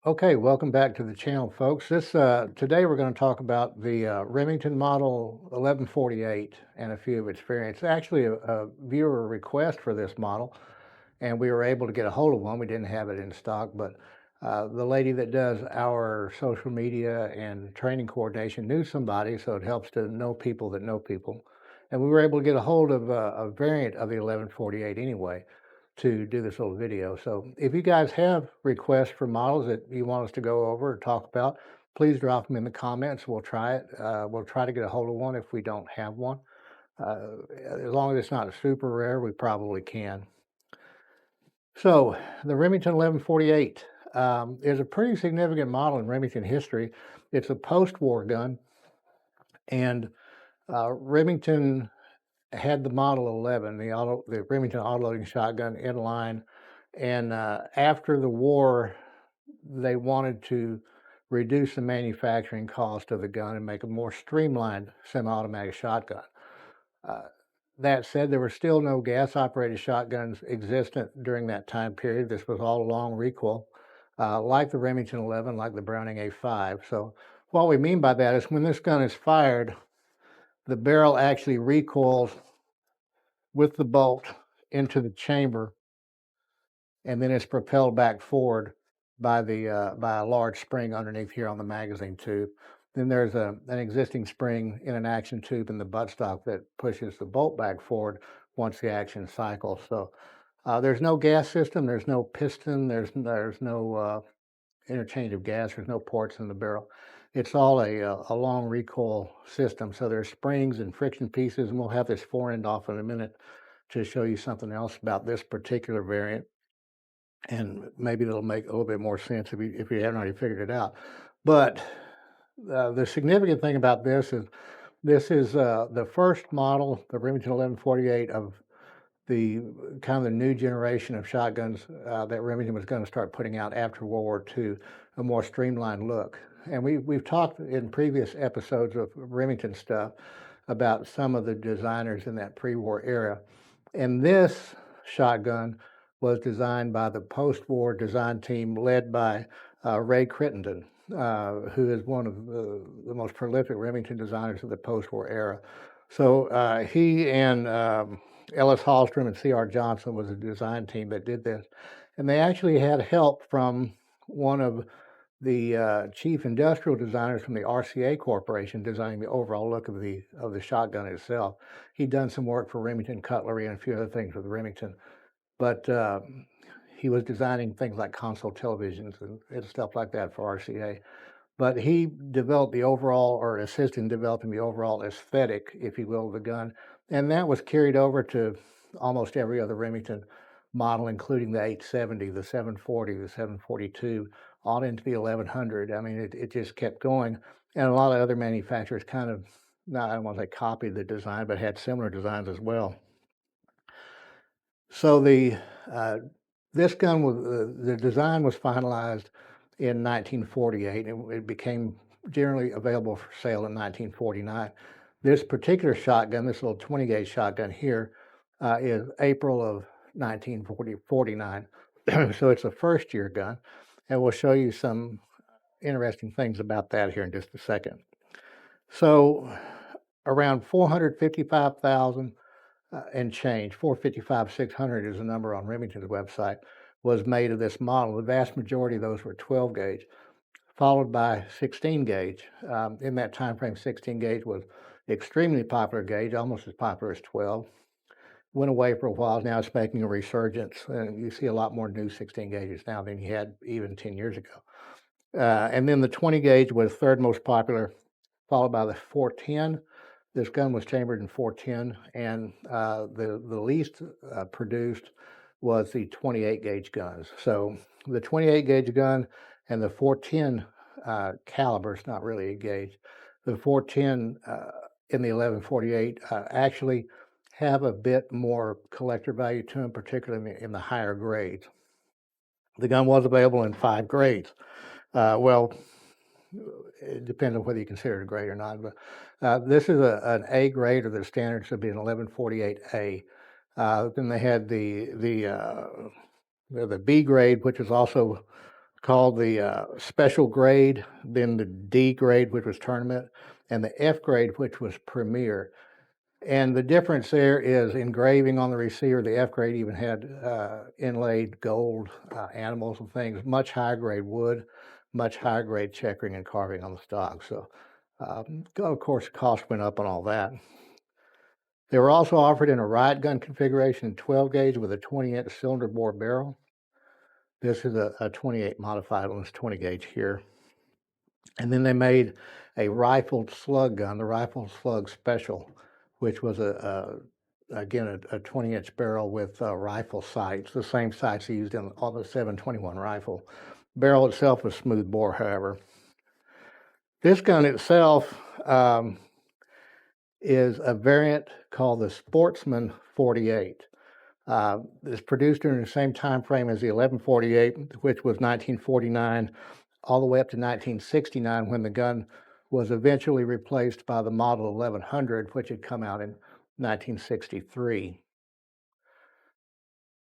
Okay, welcome back to the channel, folks. Today we're going to talk about the Remington Model 1148 and a few of its variants. Actually, a viewer request for this model, and we were able to get a hold of one. We didn't have it in stock, but the lady that does our social media and training coordination knew somebody, so it helps to know people that know people. And we were able to get a hold of a variant of the 1148 anyway to do this little video. So if you guys have requests for models that you want us to go over or talk about, please drop them in the comments. We'll try it. We'll try to get a hold of one if we don't have one. As long as it's not super rare, we probably can. So the Remington 1148 is a pretty significant model in Remington history. It's a post-war gun, and Remington had the Model 11, the Remington autoloading shotgun in line, and after the war, they wanted to reduce the manufacturing cost of the gun and make a more streamlined semi-automatic shotgun. Uh, that said, there were still no gas-operated shotguns existent during that time period. This was all long recoil, like the Remington 11, like the Browning A5. So what we mean by that is when this gun is fired, the barrel actually recoils with the bolt into the chamber, and then it's propelled back forward by a large spring underneath here on the magazine tube. Then there's an existing spring in an action tube in the buttstock that pushes the bolt back forward once the action cycles. So there's no gas system, there's no piston, there's no interchange of gas, there's no ports in the barrel. It's all a long recoil system. So there's springs and friction pieces, and we'll have this fore end off in a minute to show you something else about this particular variant, and maybe it'll make a little bit more sense if you haven't already figured it out. But the significant thing about this is the first model, the Remington 1148, of the kind of the new generation of shotguns that Remington was going to start putting out after World War II, a more streamlined look. And we've talked in previous episodes of Remington stuff about some of the designers in that pre-war era. And this shotgun was designed by the post-war design team led by Ray Crittenden, who is one of the most prolific Remington designers of the post-war era. So he and Ellis Hallstrom and C.R. Johnson was a design team that did this. And they actually had help from one of the chief industrial designers from the RCA Corporation designing the overall look of the shotgun itself. He'd done some work for Remington Cutlery and a few other things with Remington, but he was designing things like console televisions and stuff like that for RCA. But he developed the overall, or assisted in developing the overall aesthetic, if you will, of the gun. And that was carried over to almost every other Remington model, including the 870, the 740, the 742, on into the 1100. I mean, it just kept going. And a lot of other manufacturers kind of, not, I don't want to say copied the design, but had similar designs as well. So this gun was, the design was finalized in 1948, and it became generally available for sale in 1949. This particular shotgun, this little 20 gauge shotgun here, is April of 1949. So it's a first year gun, and we'll show you some interesting things about that here in just a second. So around 455,000 and change, 455, 600 is the number on Remington's website, was made of this model. The vast majority of those were 12 gauge, followed by 16 gauge. In that time frame, 16 gauge was extremely popular gauge, almost as popular as 12. Went away for a while. Now it's making a resurgence, and you see a lot more new 16 gauges now than you had even 10 years ago. And then the 20 gauge was third most popular, followed by the 410. This gun was chambered in 410, and the least produced was the 28 gauge guns. So the 28 gauge gun and the 410 caliber, it's not really a gauge. The 410 in the 1148 actually have a bit more collector value to them, particularly in the higher grades. The gun was available in 5 grades. Well, it depends on whether you consider it a grade or not. But this is an A grade, or the standard should be an 1148A. Then they had the B grade, which is also called the special grade, then the D grade, which was tournament, and the F grade, which was premier. And the difference there is engraving on the receiver. The F grade even had inlaid gold animals and things, much higher grade wood, much higher grade checkering and carving on the stock. So, of course, cost went up on all that. They were also offered in a riot gun configuration in 12 gauge with a 20-inch cylinder bore barrel. This is a 28 modified one. It's 20 gauge here. And then they made a rifled slug gun, the rifled slug special, which was again a 20-inch barrel with rifle sights, the same sights used in all the 721 rifle. Barrel itself was smooth bore, however. This gun itself is a variant called the Sportsman 48. It's produced during the same time frame as the 1148, which was 1949, all the way up to 1969, when the gun was eventually replaced by the model 1100, which had come out in 1963.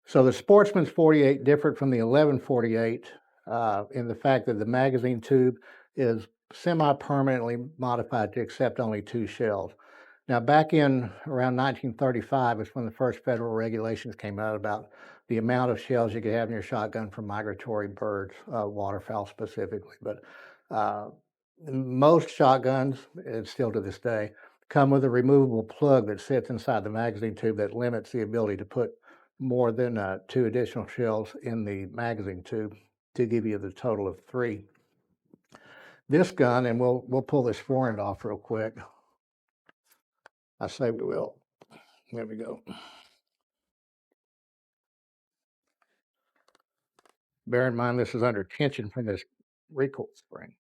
So the Sportsman's 48 differed from the 1148 in the fact that the magazine tube is semi-permanently modified to accept only 2 shells. Now, back in around 1935 is when the first federal regulations came out about the amount of shells you could have in your shotgun for migratory birds, waterfowl specifically. But most shotguns, and still to this day, come with a removable plug that sits inside the magazine tube that limits the ability to put more than 2 additional shells in the magazine tube to give you the total of 3. This gun, and we'll pull this forend off real quick. I say we will. There we go. Bear in mind, this is under tension from this recoil spring.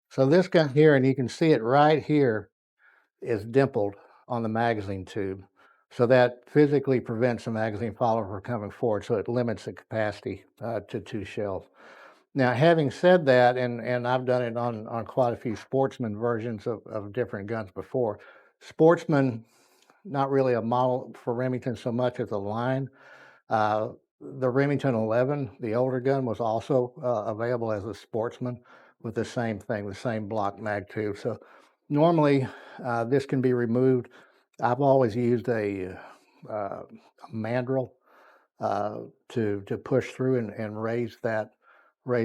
So this gun here, and you can see it right here, is dimpled on the magazine tube. So that physically prevents the magazine follower from coming forward. So it limits the capacity to 2 shells. Now, having said that, and I've done it on quite a few Sportsman versions of different guns before. Sportsman, not really a model for Remington so much as a line. The Remington 11, the older gun, was also available as a Sportsman with the same thing, the same block mag tube. So normally this can be removed. I've always used a mandrel to push through and raise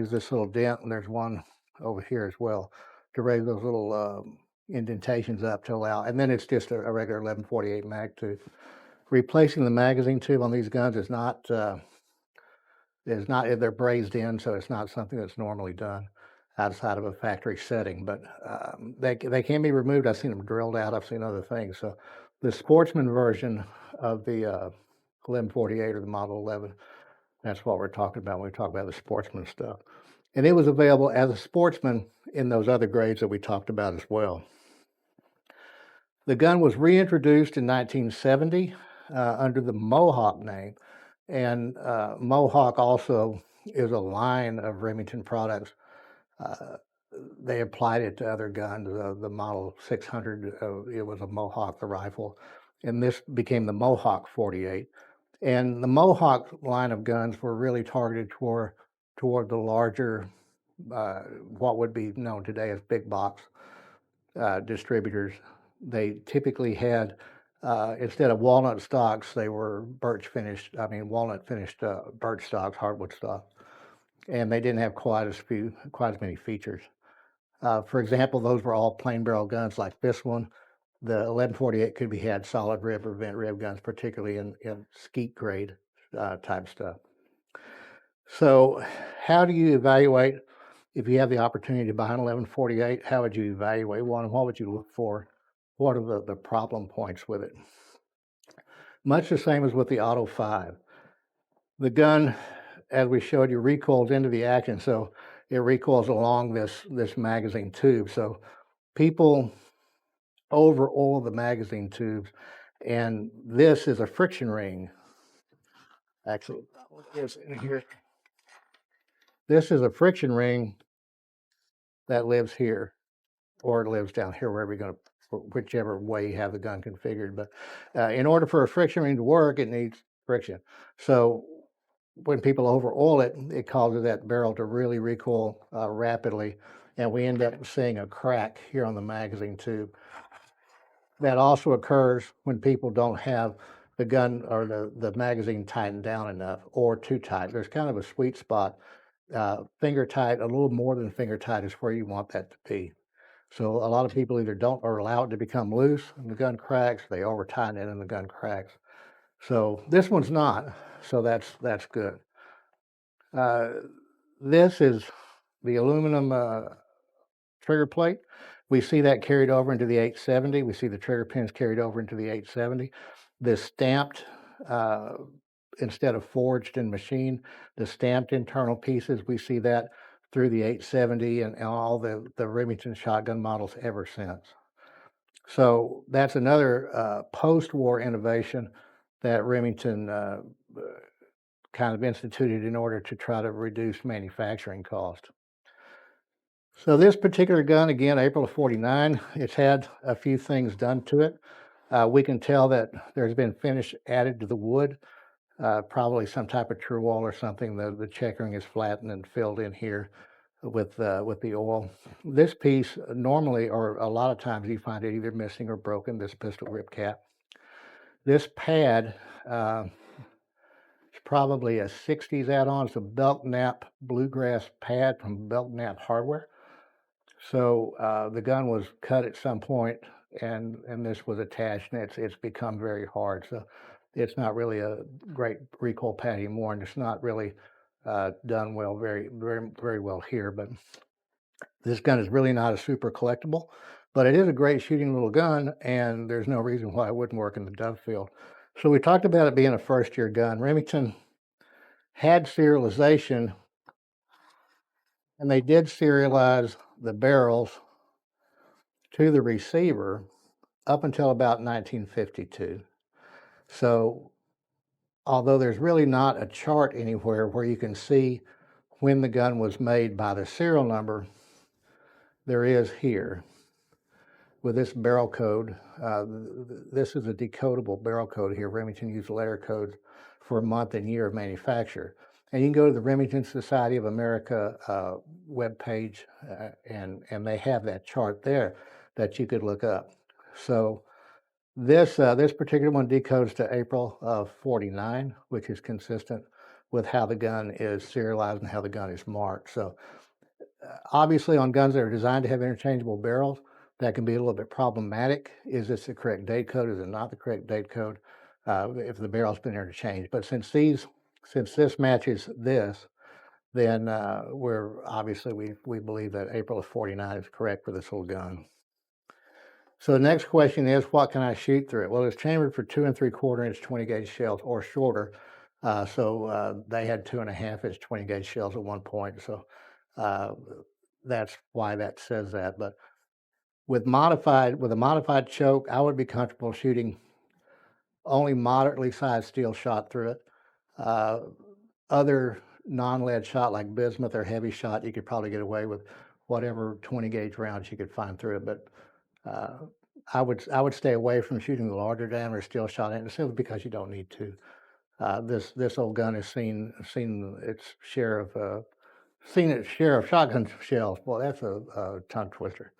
this little dent, and there's one over here as well, to raise those little indentations up to allow, and then it's just a regular 1148 mag tube. Replacing the magazine tube on these guns is not, they're brazed in, so it's not something that's normally done outside of a factory setting, but they can be removed. I've seen them drilled out. I've seen other things. So the Sportsman version of the 1148 or the Model 11, that's what we're talking about when we talk about the Sportsman stuff. And it was available as a Sportsman in those other grades that we talked about as well. The gun was reintroduced in 1970 under the Mohawk name. And Mohawk also is a line of Remington products. They applied it to other guns. The Model 600, it was a Mohawk, the rifle. And this became the Mohawk 48. And the Mohawk line of guns were really targeted toward the larger, what would be known today as big box distributors. They typically had, instead of walnut stocks, they were walnut finished birch stocks, hardwood stocks, and they didn't have quite as many features. For example, those were all plain barrel guns like this one. The 1148 could be had solid rib or vent rib guns, particularly in skeet grade type stuff. So how do you evaluate, if you have the opportunity to buy an 1148, how would you evaluate one and what would you look for? What are the problem points with it? Much the same as with the Auto 5. The gun, as we showed you, recoils into the action, so it recoils along this magazine tube. So people over oil the magazine tubes, and this is a friction ring. Actually, here's in here. This is a friction ring that lives here, or it lives down here, wherever you're going to whichever way you have the gun configured. But in order for a friction ring to work, it needs friction. So when people over oil it, it causes that barrel to really recoil rapidly, and we end up seeing a crack here on the magazine tube. That also occurs when people don't have the gun or the magazine tightened down enough or too tight. There's kind of a sweet spot. Finger tight, a little more than finger tight is where you want that to be. So a lot of people either don't or allow it to become loose and the gun cracks, they over tighten it and the gun cracks. So this one's not, so that's good. Uh, this is the aluminum trigger plate. We see that carried over into the 870. We see the trigger pins carried over into the 870. This stamped, uh, instead of forged and machined, the stamped internal pieces, we see that through the 870 and all the Remington shotgun models ever since. So that's another post-war innovation that Remington kind of instituted in order to try to reduce manufacturing cost. So this particular gun, again, April of '49, it's had a few things done to it. We can tell that there's been finish added to the wood, probably some type of true wall or something. The checkering is flattened and filled in here with the oil. This piece normally, or a lot of times, you find it either missing or broken. This pistol grip cap. This pad is probably a '60s add-on. It's a Belknap Bluegrass pad from Belknap Hardware. So the gun was cut at some point, and this was attached, and it's become very hard. So it's not really a great recoil pad anymore, and it's not really done well, very well here. But this gun is really not a super collectible, but it is a great shooting little gun, and there's no reason why it wouldn't work in the dove field. So we talked about it being a first-year gun. Remington had serialization, and they did serialize the barrels to the receiver up until about 1952. So although there's really not a chart anywhere where you can see when the gun was made by the serial number, there is here with this barrel code. This is a decodable barrel code here. Remington used letter codes for month and year of manufacture. And you can go to the Remington Society of America webpage, and they have that chart there that you could look up. So this particular one decodes to April of '49, which is consistent with how the gun is serialized and how the gun is marked. So obviously on guns that are designed to have interchangeable barrels, that can be a little bit problematic. Is this the correct date code? Is it not the correct date code? If the barrel's been interchanged. But since this matches this, then we believe that April of '49 is correct for this little gun. So the next question is, what can I shoot through it? Well, it's chambered for 2 3/4-inch 20 gauge shells or shorter. They had 2.5-inch 20 gauge shells at one point. So that's why that says that. But with a modified choke, I would be comfortable shooting only moderately sized steel shot through it. Other non-lead shot like bismuth or heavy shot, you could probably get away with whatever 20 gauge rounds you could find through it. But I would stay away from shooting the larger diameter steel shot in it simply because you don't need to. This old gun has seen its share of shotgun shells. Well, that's a tongue twister.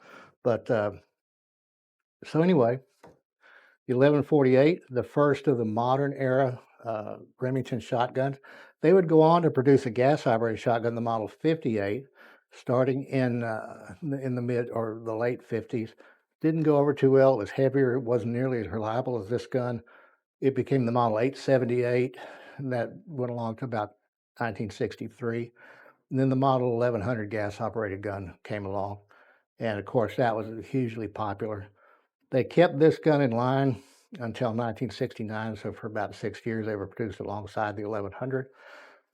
But so anyway, the 1148, the first of the modern era Remington shotguns. They would go on to produce a gas-operated shotgun, the Model 58, starting in the mid or the late '50s. Didn't go over too well. It was heavier. It wasn't nearly as reliable as this gun. It became the Model 878, and that went along to about 1963. And then the Model 1100 gas-operated gun came along, and of course that was hugely popular. They kept this gun in line until 1969, so for about 6 years they were produced alongside the 1100.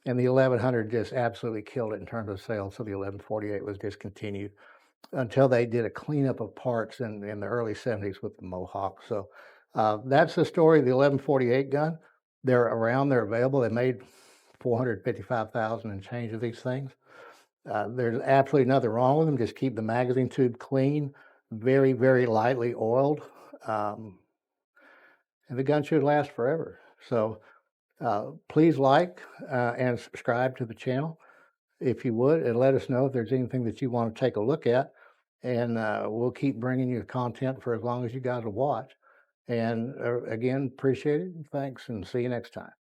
And the 1100 just absolutely killed it in terms of sales, so the 1148 was discontinued until they did a cleanup of parts in the early '70s with the Mohawk. So that's the story of the 1148 gun. They're around, they're available. They made 455,000 and change of these things. There's absolutely nothing wrong with them. Just keep the magazine tube clean. very, very lightly oiled, um, and the gun should last forever. So please like and subscribe to the channel if you would, and let us know if there's anything that you want to take a look at. And we'll keep bringing you content for as long as you guys will watch. And again, appreciate it. Thanks, and see you next time.